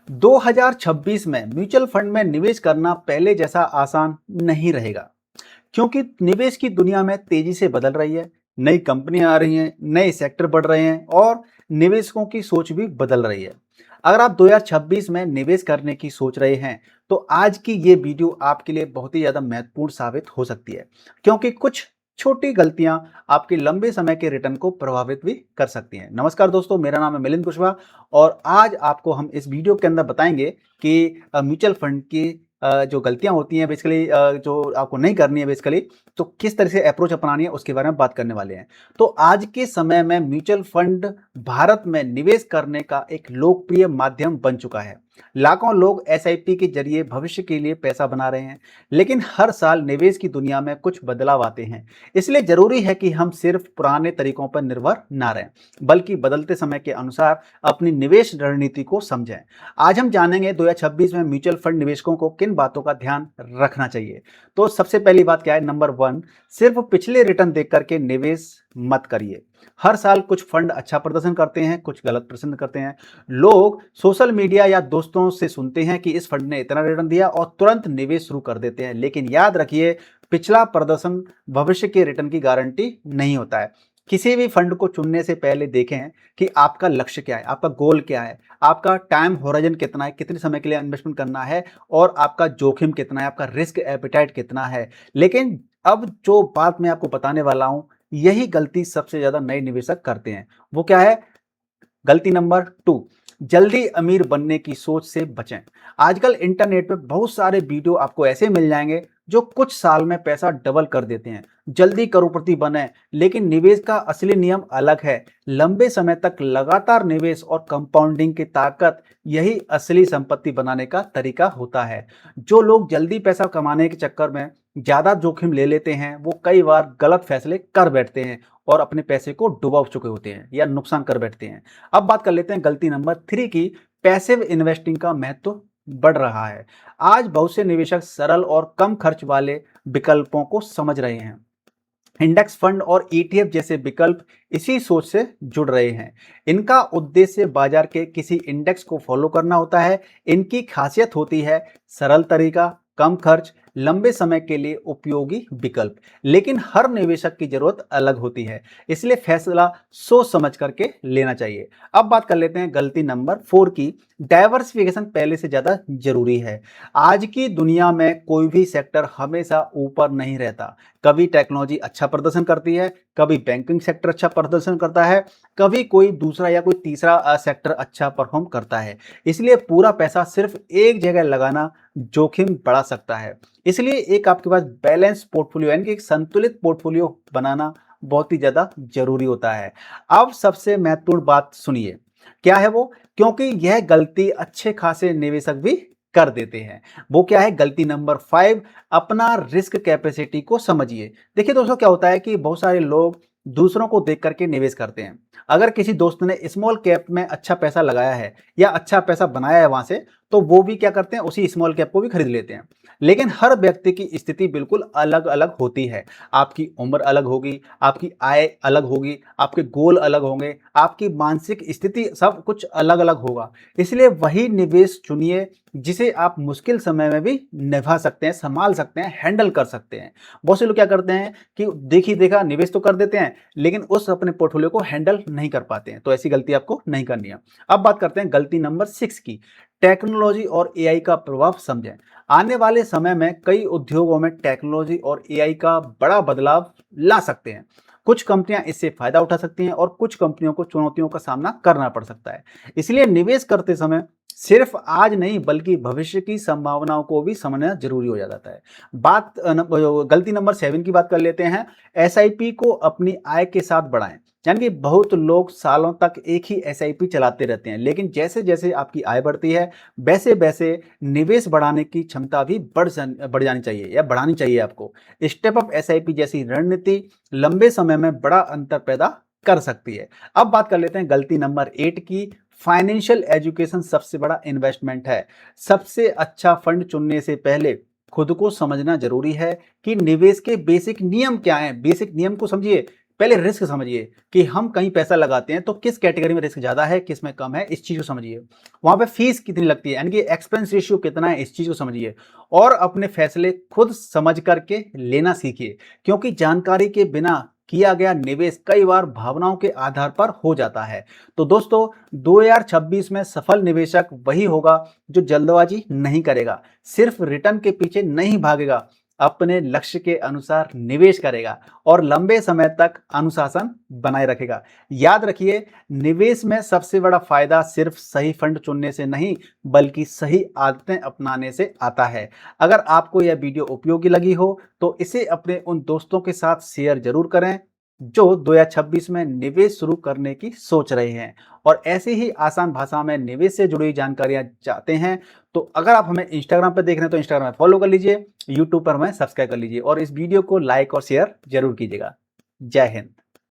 2026 में mutual fund में निवेश करना पहले जैसा आसान नहीं रहेगा, क्योंकि निवेश की दुनिया में तेजी से बदल रही है। नई कंपनियां आ रही हैं, नए सेक्टर बढ़ रहे हैं और निवेशकों की सोच भी बदल रही है। अगर आप 2026 में निवेश करने की सोच रहे हैं, तो आज की ये वीडियो आपके लिए बहुत ही ज़्यादा महत्वपूर्ण साबित हो सकती है, क्योंकि कुछ छोटी गलतियां आपके लंबे समय के रिटर्न को प्रभावित भी कर सकती हैं। नमस्कार दोस्तों, मेरा नाम है मिलिंद कुशवाहा और आज आपको हम इस वीडियो के अंदर बताएंगे कि म्यूचुअल फंड की जो गलतियां होती हैं बेसिकली, जो आपको नहीं करनी है बेसिकली, तो किस तरह से अप्रोच अपनानी है उसके बारे में बात करने वाले हैं। तो आज के समय में म्यूचुअल फंड भारत में निवेश करने का एक लोकप्रिय माध्यम बन चुका है। लाखों लोग एसआईपी के जरिए भविष्य के लिए पैसा बना रहे हैं, लेकिन हर साल निवेश की दुनिया में कुछ बदलाव आते हैं। इसलिए जरूरी है कि हम सिर्फ पुराने तरीकों पर निर्भर ना रहें, बल्कि बदलते समय के अनुसार अपनी निवेश रणनीति को समझें। आज हम जानेंगे 2026 में म्यूचुअल फंड निवेशकों को किन बातों का ध्यान रखना चाहिए। तो सबसे पहली बात क्या है, नंबर वन, सिर्फ पिछले रिटर्न देख करके निवेश मत करिए। हर साल कुछ फंड अच्छा प्रदर्शन करते हैं, कुछ गलत प्रदर्शन करते हैं। लोग सोशल मीडिया या दोस्तों से सुनते हैं कि इस फंड ने इतना रिटर्न दिया और तुरंत निवेश शुरू कर देते हैं, लेकिन याद रखिए, पिछला प्रदर्शन भविष्य के रिटर्न की गारंटी नहीं होता है। किसी भी फंड को चुनने से पहले देखें कि आपका लक्ष्य क्या है, आपका गोल क्या है, आपका टाइम होराइजन कितना है, कितने समय के लिए इन्वेस्टमेंट करना है और आपका जोखिम कितना है, आपका रिस्क एपेटाइट कितना है। लेकिन अब जो बात मैं आपको बताने वाला हूं, यही गलती सबसे ज्यादा नए निवेशक करते हैं। वो क्या है? गलती नंबर टू, जल्दी अमीर बनने की सोच से बचें। आजकल इंटरनेट पे बहुत सारे वीडियो आपको ऐसे मिल जाएंगे जो कुछ साल में पैसा डबल कर देते हैं। जल्दी करोड़पति बने, लेकिन निवेश का असली नियम अलग है। लंबे समय तक लगातार निवेश और कंपाउंडिंग की ताकत, यही असली संपत्ति बनाने का तरीका होता है। जो लोग जल्दी पैसा कमाने के चक्कर में ज्यादा जोखिम ले लेते हैं, वो कई बार गलत फैसले कर बैठते हैं और अपने पैसे को डुबा चुके होते हैं या नुकसान कर बैठते हैं। अब बात कर लेते हैं गलती नंबर थ्री की। पैसिव इन्वेस्टिंग का महत्व बढ़ रहा है। आज बहुत से निवेशक सरल और कम खर्च वाले विकल्पों को समझ रहे हैं। इंडेक्स फंड और ईटीएफ जैसे विकल्प इसी सोच से जुड़ रहे हैं। इनका उद्देश्य बाजार के किसी इंडेक्स को फॉलो करना होता है। इनकी खासियत होती है सरल तरीका, कम खर्च, लंबे समय के लिए उपयोगी विकल्प। लेकिन हर निवेशक की जरूरत अलग होती है, इसलिए फैसला सोच समझ करके लेना चाहिए। अब बात कर लेते हैं गलती नंबर फोर की। डाइवर्सिफिकेशन पहले से ज्यादा जरूरी है। आज की दुनिया में कोई भी सेक्टर हमेशा ऊपर नहीं रहता। कभी टेक्नोलॉजी अच्छा प्रदर्शन करती है, कभी बैंकिंग सेक्टर अच्छा प्रदर्शन करता है, कभी कोई दूसरा या कोई तीसरा सेक्टर अच्छा परफॉर्म करता है। इसलिए पूरा पैसा सिर्फ एक जगह लगाना जोखिम बढ़ा सकता है। इसलिए एक आपके पास बैलेंस पोर्टफोलियो यानी कि एक संतुलित पोर्टफोलियो बनाना बहुत ही ज्यादा जरूरी होता है। अब सबसे महत्वपूर्ण बात सुनिए, क्या है वो? क्योंकि यह गलती अच्छे खासे निवेशक भी कर देते हैं। वो क्या है? गलती नंबर फाइव, अपना रिस्क कैपेसिटी को समझिए। देखिए दोस्तों, क्या होता है कि बहुत सारे लोग दूसरों को देख करके निवेश करते हैं। अगर किसी दोस्त ने स्मॉल कैप में अच्छा पैसा लगाया है या अच्छा पैसा बनाया है वहां से, तो वो भी क्या करते हैं, उसी स्मॉल कैप को भी खरीद लेते हैं। लेकिन हर व्यक्ति की स्थिति बिल्कुल अलग अलग होती है। आपकी उम्र अलग होगी, आपकी आय अलग होगी, आपके गोल अलग होंगे, आपकी मानसिक स्थिति, सब कुछ अलग अलग होगा। इसलिए वही निवेश चुनिए जिसे आप मुश्किल समय में भी निभा सकते हैं, संभाल सकते हैं, हैंडल कर सकते हैं। बहुत से लोग क्या करते हैं कि देखी देखा निवेश तो कर देते हैं, लेकिन उस अपने पोर्टफोलियो को हैंडल नहीं कर पाते हैं। तो ऐसी गलती आपको नहीं करनी है। अब बात करते हैं गलती नंबर सिक्स की। टेक्नोलॉजी और एआई का प्रभाव समझें। आने वाले समय में कई उद्योगों में टेक्नोलॉजी और एआई का बड़ा बदलाव ला सकते हैं। कुछ कंपनियां इससे फायदा उठा सकती हैं और कुछ कंपनियों को चुनौतियों का सामना करना पड़ सकता है। इसलिए निवेश करते समय सिर्फ आज नहीं बल्कि भविष्य की संभावनाओं को भी समझना जरूरी हो जाता है। गलती नंबर सेवन की बात कर लेते हैं। एसआईपी को अपनी आय के साथ बढ़ाएं। यानी कि बहुत लोग सालों तक एक ही एसआईपी चलाते रहते हैं, लेकिन जैसे जैसे आपकी आय बढ़ती है, वैसे वैसे निवेश बढ़ाने की क्षमता भी बढ़ जानी चाहिए या बढ़ानी चाहिए आपको। स्टेप अप एसआईपी जैसी रणनीति लंबे समय में बड़ा अंतर पैदा कर सकती है। अब बात कर लेते हैं गलती नंबर एट की। फाइनेंशियल एजुकेशन सबसे बड़ा इन्वेस्टमेंट है। सबसे अच्छा फंड चुनने से पहले खुद को समझना जरूरी है कि निवेश के बेसिक नियम क्या हैं। बेसिक नियम को समझिए। पहले रिस्क समझिए कि हम कहीं पैसा लगाते हैं तो किस कैटेगरी में रिस्क ज़्यादा है, किस में कम है, इस चीज़ को समझिए। वहाँ पे फीस कितनी लगती है, यानी कि एक्सपेंस रेशियो कितना है, इस चीज़ को समझिए और अपने फैसले खुद समझ करके लेना सीखिए, क्योंकि जानकारी के बिना किया गया निवेश कई बार भावनाओं के आधार पर हो जाता है। तो दोस्तों, 2026 में सफल निवेशक वही होगा जो जल्दबाजी नहीं करेगा, सिर्फ रिटर्न के पीछे नहीं भागेगा, अपने लक्ष्य के अनुसार निवेश करेगा और लंबे समय तक अनुशासन बनाए रखेगा। याद रखिए, निवेश में सबसे बड़ा फायदा सिर्फ सही फंड चुनने से नहीं, बल्कि सही आदतें अपनाने से आता है। अगर आपको यह वीडियो उपयोगी लगी हो तो इसे अपने उन दोस्तों के साथ शेयर जरूर करें जो 2026 में निवेश शुरू करने की सोच रहे हैं और ऐसे ही आसान भाषा में निवेश से जुड़ी जानकारियां चाहते हैं। तो अगर आप हमें इंस्टाग्राम पर देख रहे हैं तो इंस्टाग्राम में फॉलो कर लीजिए, यूट्यूब पर हमें सब्सक्राइब कर लीजिए और इस वीडियो को लाइक और शेयर जरूर कीजिएगा। जय हिंद।